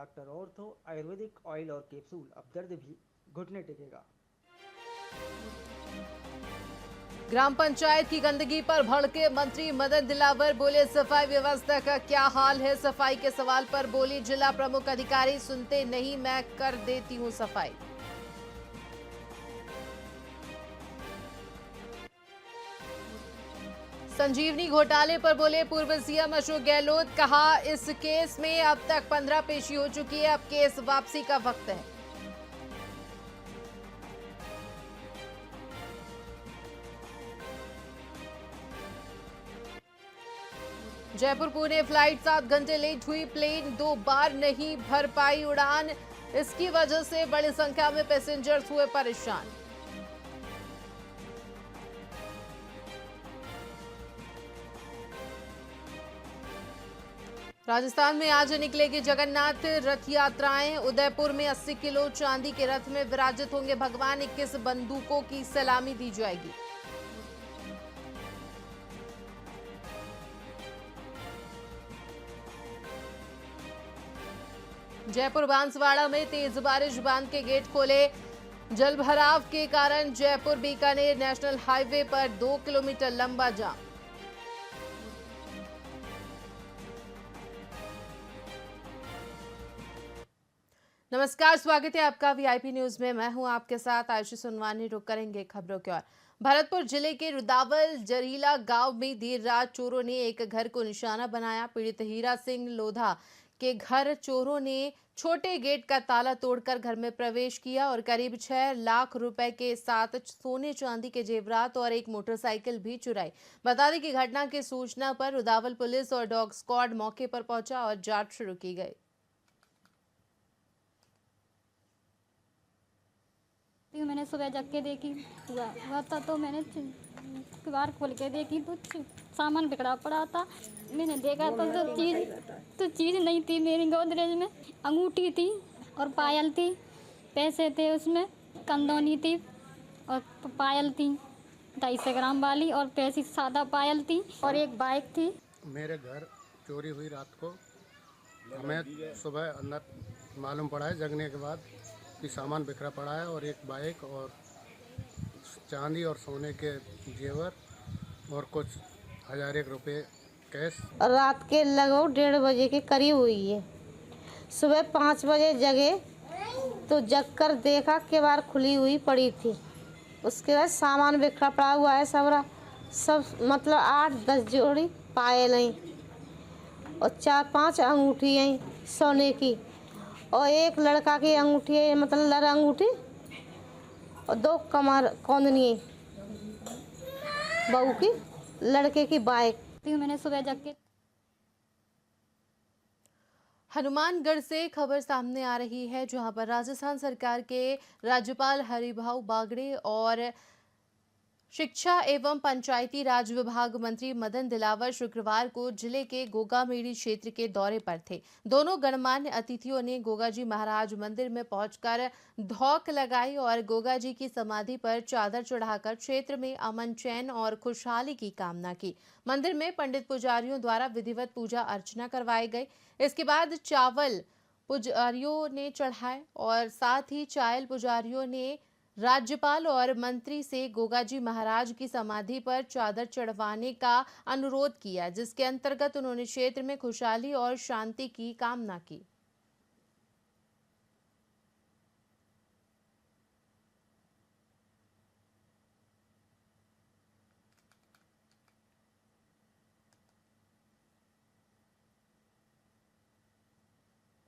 Doctor ortho Ayurvedic oil और capsule. अब दर्द भी घुटने टेकेगा। ग्राम पंचायत की गंदगी पर भड़के मंत्री मदन दिलावर, बोले सफाई व्यवस्था का क्या हाल है। सफाई के सवाल पर बोली जिला प्रमुख अधिकारी, सुनते नहीं, मैं कर देती हूं सफाई। संजीवनी घोटाले पर बोले पूर्व सीएम अशोक गहलोत, कहा इस केस में अब तक 15 पेशी हो चुकी है, अब केस वापसी का वक्त है। जयपुर पुणे फ्लाइट 7 घंटे लेट हुई, प्लेन 2 बार नहीं भर पाई उड़ान, इसकी वजह से बड़ी संख्या में पैसेंजर्स हुए परेशान। राजस्थान में आज निकलेगी जगन्नाथ रथ यात्राएं। उदयपुर में 80 किलो चांदी के रथ में विराजित होंगे भगवान। 21 बंदूकों की सलामी दी जाएगी। जयपुर बांसवाड़ा में तेज बारिश, बांध के गेट खोले। जलभराव के कारण जयपुर बीकानेर नेशनल हाईवे पर 2 किलोमीटर लंबा जाम। नमस्कार, स्वागत है आपका वीआईपी न्यूज में। मैं हूं आपके साथ आयुषी सुनवानी। रुक करेंगे खबरों की ओर। भरतपुर जिले के रुदावल जरीला गांव में देर रात चोरों ने एक घर को निशाना बनाया। पीड़ित हीरा सिंह लोधा के घर चोरों ने छोटे गेट का ताला तोड़कर घर में प्रवेश किया और करीब 6 लाख रुपए के साथ सोने चांदी के जेवरात और एक मोटरसाइकिल भी चुराई। बता दें कि घटना की सूचना पर रुदावल पुलिस और डॉग स्क्वाड मौके पर पहुंचा और जांच शुरू की गई। मैंने सुबह जग के देखी हुआ था, तो मैंने किवाड़ खोल के देखी तो सामान बिखरा पड़ा था। मैंने देखा तो चीज़ नहीं थी मेरी गोदरेज में। अंगूठी थी और पायल थी, पैसे थे उसमें, कंदौनी थी और पायल थी 250 ग्राम वाली, और पैसे सादा पायल थी, और एक बाइक थी। मेरे घर चोरी हुई रात को। हमें सुबह अंदर मालूम पड़ा है जगने के बाद कि सामान बिखरा पड़ा है, और एक बाइक और चांदी और सोने के जेवर और कुछ 1000 रुपये कैश। रात के लगभग 1:30 बजे के करीब हुई है। सुबह 5 बजे जगे तो जग कर देखा किवाड़ खुली हुई पड़ी थी। उसके बाद सामान बिखरा पड़ा हुआ है सब मतलब 8-10 जोड़ी पायल हैं और 4-5 अंगूठी हैं सोने की, और एक लड़का की अंगूठी है, मतलब लर अंगूठी, और 2 कमर कौंदनी बहू की, लड़के की बाइक। मैंने सुबह जग के हनुमानगढ़ से खबर सामने आ रही है, जहां पर राजस्थान सरकार के राज्यपाल हरिभाऊ बागड़े और शिक्षा एवं पंचायती राज विभाग मंत्री मदन दिलावर शुक्रवार को जिले के गोगामेड़ी क्षेत्र के दौरे पर थे। दोनों गणमान्य अतिथियों ने गोगाजी महाराज मंदिर में पहुंचकर धौक लगाई और गोगाजी की समाधि पर चादर चढ़ाकर क्षेत्र में अमन, चैन और खुशहाली की कामना की। मंदिर में पंडित पुजारियों द्वारा विधिवत पूजा अर्चना करवाई गई। इसके बाद चावल पुजारियों ने चढ़ाए और साथ ही चायल पुजारियों ने राज्यपाल और मंत्री से गोगाजी महाराज की समाधि पर चादर चढ़वाने का अनुरोध किया, जिसके अंतर्गत उन्होंने क्षेत्र में खुशहाली और शांति की कामना की।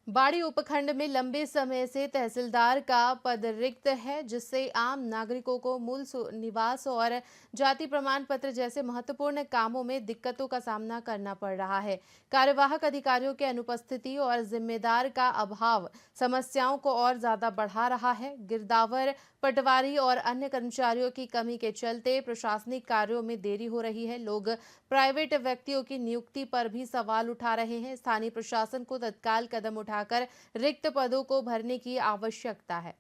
बाड़ी उपखंड में लंबे समय से तहसीलदार का पद रिक्त है, जिससे आम नागरिकों को मूल निवास और जाति प्रमाण पत्र जैसे महत्वपूर्ण कामों में दिक्कतों का सामना करना पड़ रहा है। कार्यवाहक अधिकारियों की अनुपस्थिति और जिम्मेदार का अभाव समस्याओं को और ज्यादा बढ़ा रहा है। गिरदावर, पटवारी और अन्य कर्मचारियों की कमी के चलते प्रशासनिक कार्यों में देरी हो रही है। लोग प्राइवेट व्यक्तियों की नियुक्ति पर भी सवाल उठा रहे हैं। स्थानीय प्रशासन को तत्काल कदम उठाकर रिक्त पदों को भरने की आवश्यकता है।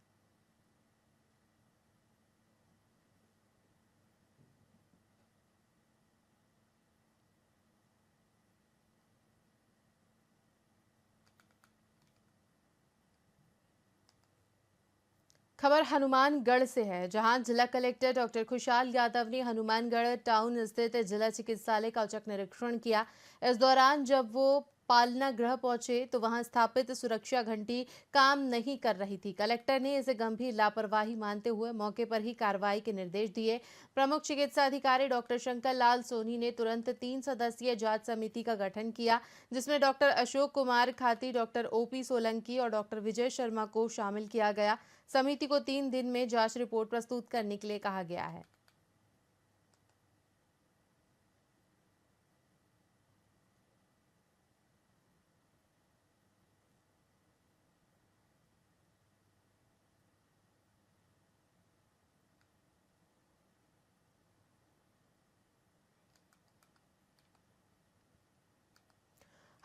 खबर हनुमानगढ़ से है, जहां जिला कलेक्टर डॉक्टर खुशहाल यादव ने हनुमानगढ़ टाउन स्थित जिला चिकित्सालय का औचक निरीक्षण किया। इस दौरान जब वो पालना गृह पहुंचे तो वहां स्थापित सुरक्षा घंटी काम नहीं कर रही थी। कलेक्टर ने इसे गंभीर लापरवाही मानते हुए मौके पर ही कार्रवाई के निर्देश दिए। प्रमुख चिकित्सा अधिकारी डॉक्टर शंकर लाल सोनी ने तुरंत 3 सदस्यीय जांच समिति का गठन किया, जिसमें डॉक्टर अशोक कुमार खाती, डॉक्टर ओपी सोलंकी और डॉक्टर विजय शर्मा को शामिल किया गया। समिति को 3 दिन में जांच रिपोर्ट प्रस्तुत करने के लिए कहा गया है।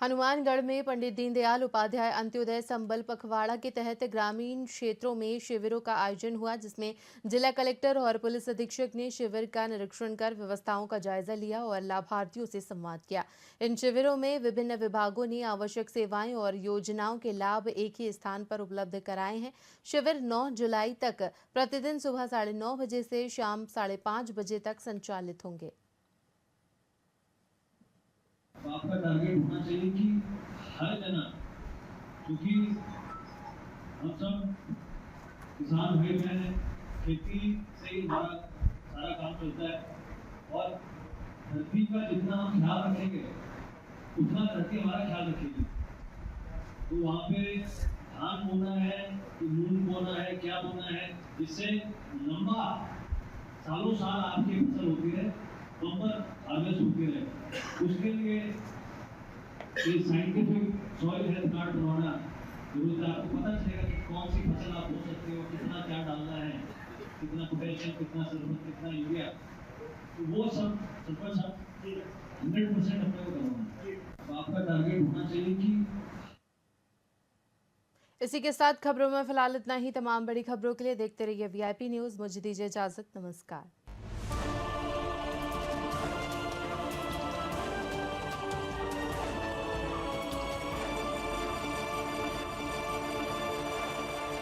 हनुमानगढ़ में पंडित दीनदयाल उपाध्याय अंत्योदय संबल पखवाड़ा के तहत ग्रामीण क्षेत्रों में शिविरों का आयोजन हुआ, जिसमें जिला कलेक्टर और पुलिस अधीक्षक ने शिविर का निरीक्षण कर व्यवस्थाओं का जायजा लिया और लाभार्थियों से संवाद किया। इन शिविरों में विभिन्न विभागों ने आवश्यक सेवाएं और योजनाओं के लाभ एक ही स्थान पर उपलब्ध कराए हैं। शिविर 9 जुलाई तक प्रतिदिन सुबह 9:30 बजे से शाम 5:30 बजे तक संचालित होंगे। तो आपका टारगेट होना चाहिए कि हर जना, क्योंकि हम सब किसान भाई बहन हैं, खेती से ही हमारा सारा काम चलता है और धरती का जितना हम ख्याल रखेंगे उतना धरती हमारा ख्याल रखेगी। तो वहाँ पे धान बोना है कि मूंग बोना है, क्या बोना है, जिससे लंबा सालों साल आपकी फसल होती है, बम्पर हार्वेस्ट होती रहे। उसके लिए ये साइंटिफिक सॉइल हेल्थ कार्ड बनवाना जरूरत है। आपको पता चलेगा कि कौन सी फसल आप बो सकते हो, कितना क्या डालना है, कितना पोटेशियम, कितना सल्फर, कितना यूरिया, तो वो सब 100% अपने को करवाना है। तो आपका टारगेट होना चाहिए कि इसी के साथ खबरों में फिलहाल इतना ही। तमाम बड़ी खबरों के लिए देखते रहिए VIP न्यूज़। मुझे दीजिए इजाजत। नमस्कार।